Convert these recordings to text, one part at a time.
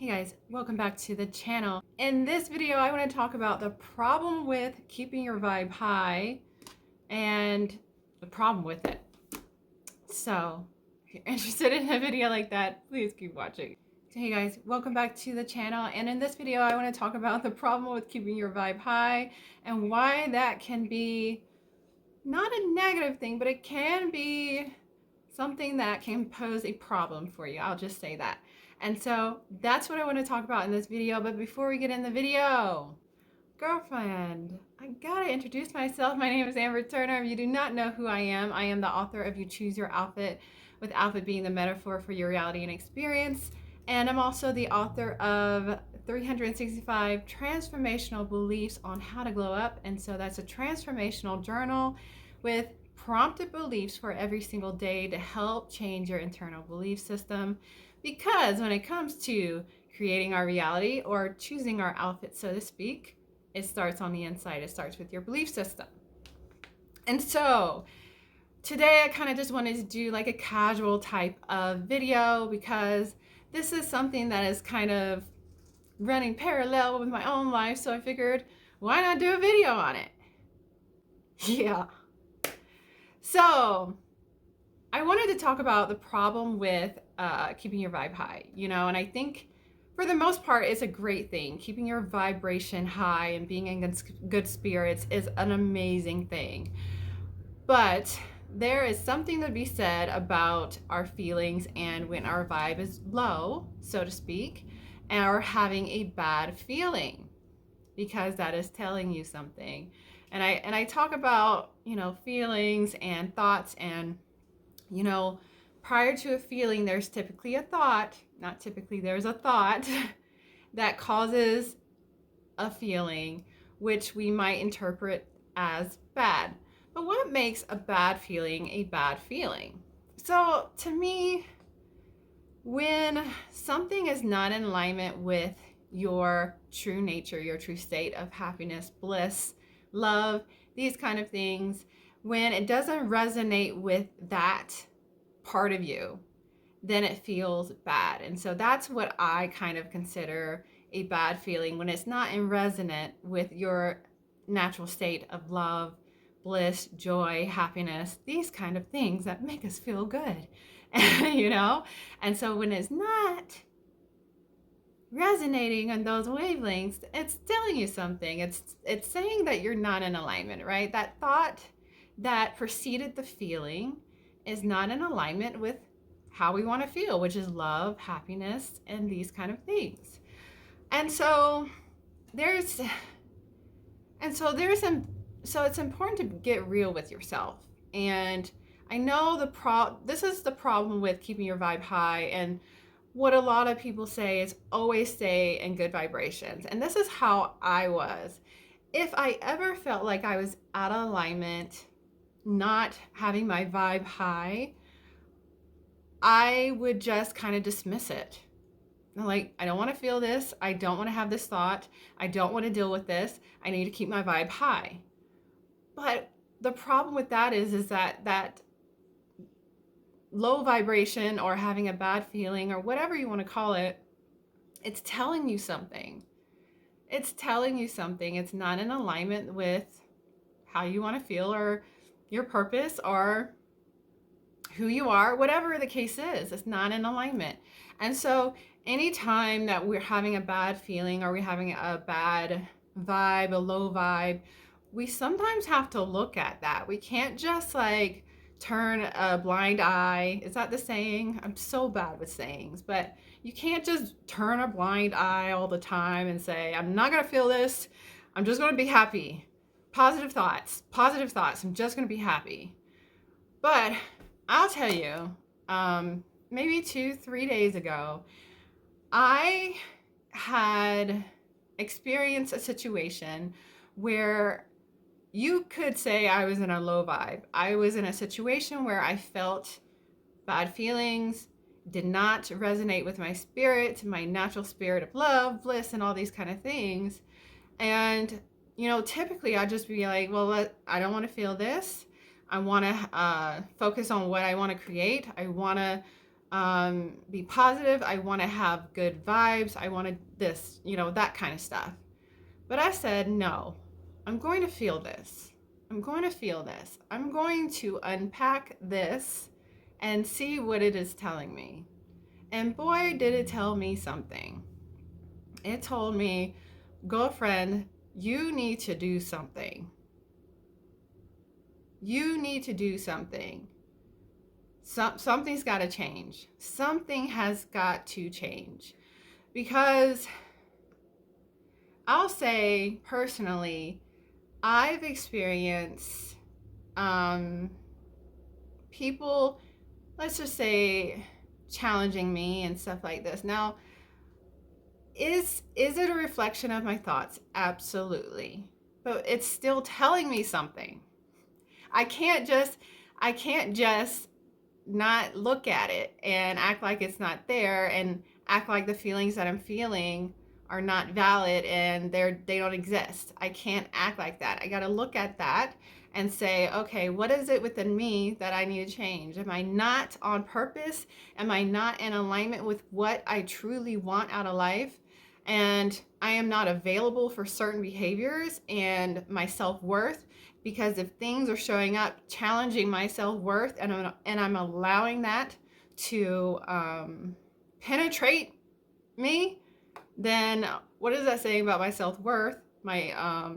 Hey guys, welcome back to the channel. In this video, I want to talk about the problem with keeping your vibe high and the problem with it. So, if you're interested in a video like that, please keep watching. Hey guys, welcome back to the channel. And in this video, I want to talk about the problem with keeping your vibe high and why that can be not a negative thing, but it can be something that can pose a problem for you. I'll just say that. And so that's what I want to talk about in this video. But before we get in the video, girlfriend, I gotta introduce myself. My name is Amber Turner. If you do not know who I am the author of You Choose Your Outfit, with outfit being the metaphor for your reality and experience. And I'm also the author of 365 Transformational Beliefs on How to Glow Up. And so that's a transformational journal with prompted beliefs for every single day to help change your internal belief system. Because when it comes to creating our reality or choosing our outfit, so to speak, it starts on the inside. It starts with your belief system. And so today I kind of just wanted to do like a casual type of video because this is something that is kind of running parallel with my own life. So I figured, why not do a video on it? Yeah. So I wanted to talk about the problem with keeping your vibe high, and I think for the most part, it's a great thing. Keeping your vibration high and being in good spirits is an amazing thing. But there is something to be said about our feelings and when our vibe is low, so to speak, or having a bad feeling, because that is telling you something. And I talk about, feelings and thoughts, and prior to a feeling, there's typically a thought, not typically, there's a thought that causes a feeling, which we might interpret as bad. But what makes a bad feeling a bad feeling? So to me, when something is not in alignment with your true nature, your true state of happiness, bliss, love, these kind of things, when it doesn't resonate with that part of you, then it feels bad. And so that's what I kind of consider a bad feeling, when it's not in resonance with your natural state of love, bliss, joy, happiness, these kind of things that make us feel good, And so when it's not resonating on those wavelengths, it's telling you something. It's saying that you're not in alignment, right? That thought that preceded the feeling is not in alignment with how we want to feel, which is love, happiness, and these kind of things. And so it's important to get real with yourself. And I know this is the problem with keeping your vibe high, and what a lot of people say is always stay in good vibrations. And this is how I was. If I ever felt like I was out of alignment, not having my vibe high, I would just kind of dismiss it. Like, I don't want to feel this. I don't want to have this thought. I don't want to deal with this. I need to keep my vibe high. But the problem with that is that low vibration, or having a bad feeling, or whatever you want to call it, it's telling you something. It's telling you something. It's not in alignment with how you want to feel, or your purpose, or who you are, whatever the case is. It's not in alignment. And so anytime that we're having a bad feeling, or we're having a bad vibe, a low vibe, we sometimes have to look at that. We can't just like turn a blind eye. Is that the saying? I'm so bad with sayings, but you can't just turn a blind eye all the time and say, I'm not going to feel this. I'm just going to be happy. Positive thoughts. I'm just going to be happy. But I'll tell you, maybe 2-3 days ago, I had experienced a situation where you could say I was in a low vibe. I was in a situation where I felt bad feelings, did not resonate with my spirit, my natural spirit of love, bliss, and all these kind of things. And, typically I'd just be like, well, I don't want to feel this. I want to focus on what I want to create. I want to be positive. I want to have good vibes. I want to this, that kind of stuff. But I said, no, I'm going to feel this. I'm going to feel this. I'm going to unpack this and see what it is telling me. And boy, did it tell me something. It told me, girlfriend, you need to do something. You need to do something. Something's got to change. Something has got to change. Because I'll say personally, I've experienced people, let's just say, challenging me and stuff like this. Now, is it a reflection of my thoughts? Absolutely. But it's still telling me something. I can't just not look at it and act like it's not there and act like the feelings that I'm feeling are not valid and they don't exist. I can't act like that. I got to look at that and say, okay, what is it within me that I need to change? Am I not on purpose? Am I not in alignment with what I truly want out of life? And I am not available for certain behaviors and my self-worth, because if things are showing up challenging my self-worth and I'm allowing that to penetrate me, then what is that saying about my self-worth? My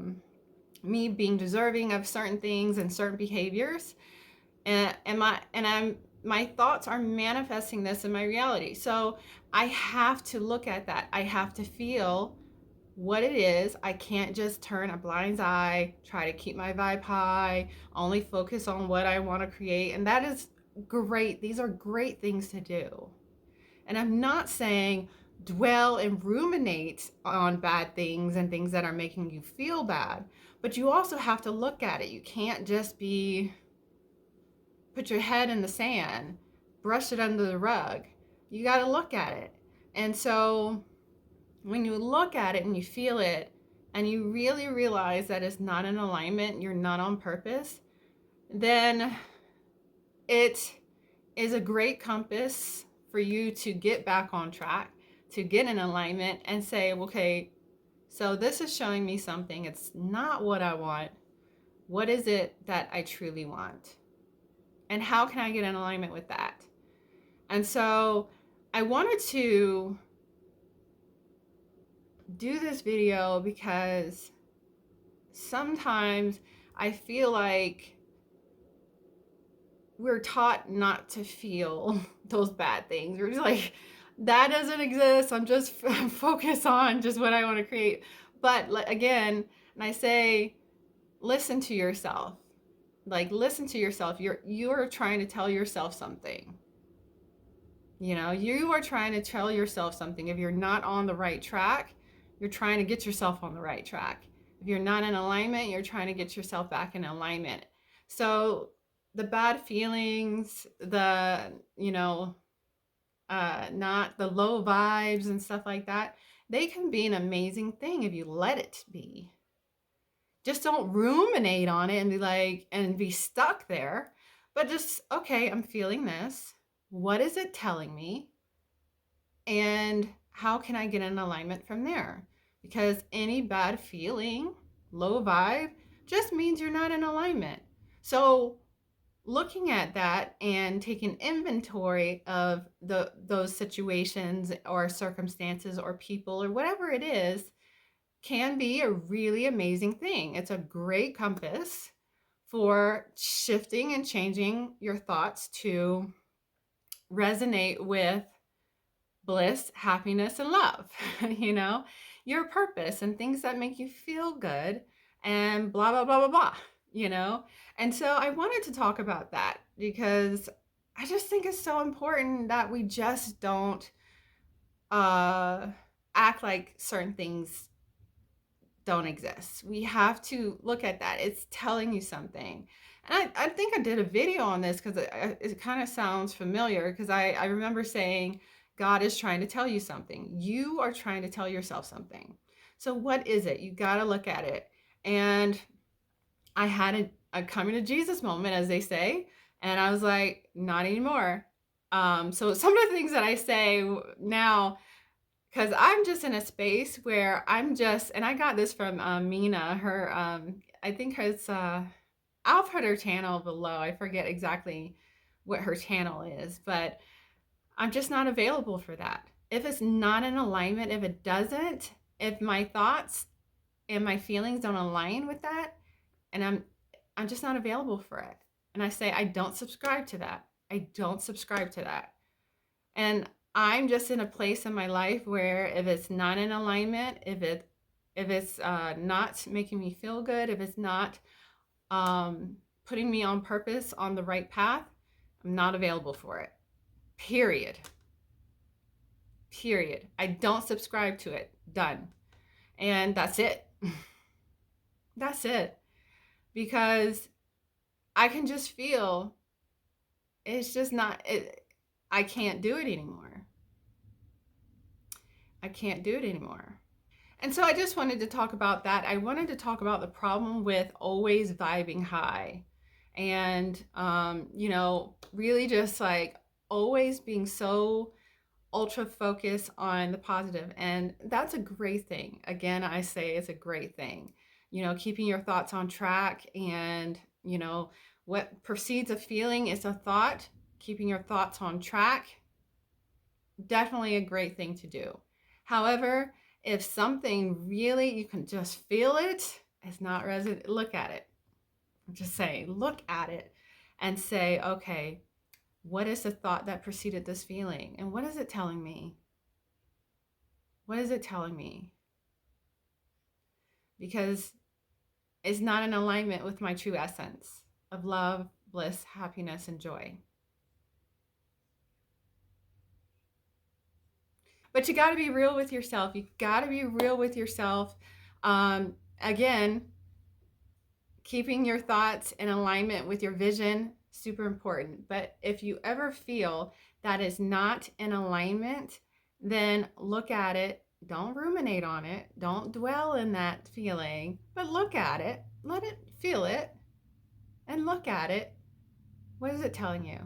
me being deserving of certain things and certain behaviors, and my thoughts are manifesting this in my reality. So I have to look at that. I have to feel what it is. I can't just turn a blind eye, try to keep my vibe high, only focus on what I want to create. And that is great. These are great things to do. And I'm not saying dwell and ruminate on bad things and things that are making you feel bad, but you also have to look at it. You can't just put your head in the sand, brush it under the rug. You got to look at it. And so when you look at it and you feel it and you really realize that it's not in alignment, you're not on purpose, then it is a great compass for you to get back on track, to get in alignment and say, okay, so this is showing me something. It's not what I want. What is it that I truly want? And how can I get in alignment with that? And so I wanted to do this video because sometimes I feel like we're taught not to feel those bad things. We're just like, that doesn't exist. I'm just focused on just what I want to create. But again, and I say, listen to yourself. Like, listen to yourself. You're trying to tell yourself something. You are trying to tell yourself something. If you're not on the right track, you're trying to get yourself on the right track. If you're not in alignment, you're trying to get yourself back in alignment. So the bad feelings, the, not the low vibes and stuff like that, they can be an amazing thing if you let it be. Just don't ruminate on it and be like, and be stuck there, but just, okay, I'm feeling this. What is it telling me? And how can I get in alignment from there? Because any bad feeling, low vibe, just means you're not in alignment. So looking at that and taking inventory of those situations or circumstances or people or whatever it is can be a really amazing thing. It's a great compass for shifting and changing your thoughts to resonate with bliss, happiness, and love, your purpose and things that make you feel good and blah, blah, blah, blah, blah, And so I wanted to talk about that because I just think it's so important that we just don't act like certain things don't exist. We have to look at that. It's telling you something. And I think I did a video on this because it kind of sounds familiar, because I remember saying, God is trying to tell you something. You are trying to tell yourself something. So what is it? You got to look at it. And I had a coming to Jesus moment, as they say. And I was like, not anymore. So some of the things that I say now, because I'm just in a space where I'm just, and I got this from Mina, her, I think it's, I'll put her channel below. I forget exactly what her channel is, but I'm just not available for that. If it's not in alignment, if it doesn't, if my thoughts and my feelings don't align with that, and I'm just not available for it. And I say I don't subscribe to that. I don't subscribe to that. And I'm just in a place in my life where if it's not in alignment, if it's not making me feel good, if it's not putting me on purpose on the right path, I'm not available for it. Period. Period. I don't subscribe to it. Done. And that's it. That's it. Because I can just feel it's just not it. I can't do it anymore. I can't do it anymore. And so I just wanted to talk about that. I wanted to talk about the problem with always vibing high and, really just like always being so ultra focused on the positive. And that's a great thing. Again, I say it's a great thing. Keeping your thoughts on track and, what precedes a feeling is a thought. Keeping your thoughts on track, definitely a great thing to do. However, if something really, you can just feel it, it's not resident, look at it. I'm just saying, look at it and say, okay, what is the thought that preceded this feeling? And what is it telling me? What is it telling me? Because it's not in alignment with my true essence of love, bliss, happiness, and joy. But you got to be real with yourself. You got to be real with yourself. Again, keeping your thoughts in alignment with your vision, super important. But if you ever feel that is not in alignment, then look at it. Don't ruminate on it. Don't dwell in that feeling, but look at it. Let it feel it and look at it. What is it telling you?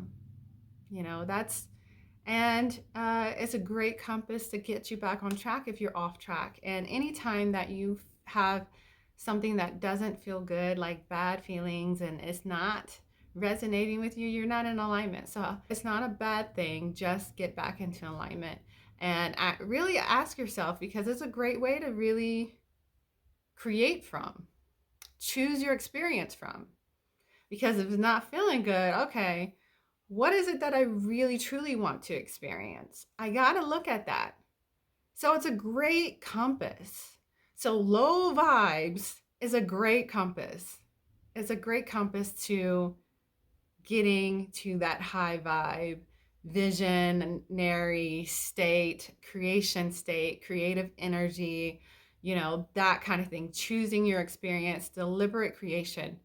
That's, and it's a great compass to get you back on track if you're off track. And anytime that you have something that doesn't feel good, like bad feelings, and it's not resonating with you, you're not in alignment. So it's not a bad thing. Just get back into alignment and really ask yourself, because it's a great way to really create from, choose your experience from. Because if it's not feeling good, okay, what is it that I really truly want to experience? I got to look at that. So it's a great compass. So low vibes is a great compass. It's a great compass to getting to that high vibe, visionary state, creation state, creative energy, that kind of thing. Choosing your experience, deliberate creation,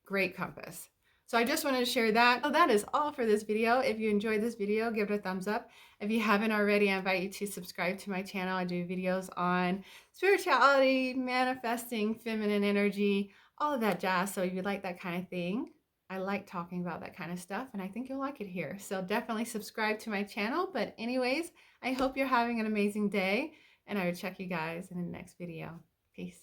great compass. So I just wanted to share that. So that is all for this video. If you enjoyed this video, give it a thumbs up. If you haven't already, I invite you to subscribe to my channel. I do videos on spirituality, manifesting, feminine energy, all of that jazz. So if you like that kind of thing, I like talking about that kind of stuff, and I think you'll like it here. So definitely subscribe to my channel. But anyways, I hope you're having an amazing day, and I will check you guys in the next video. Peace.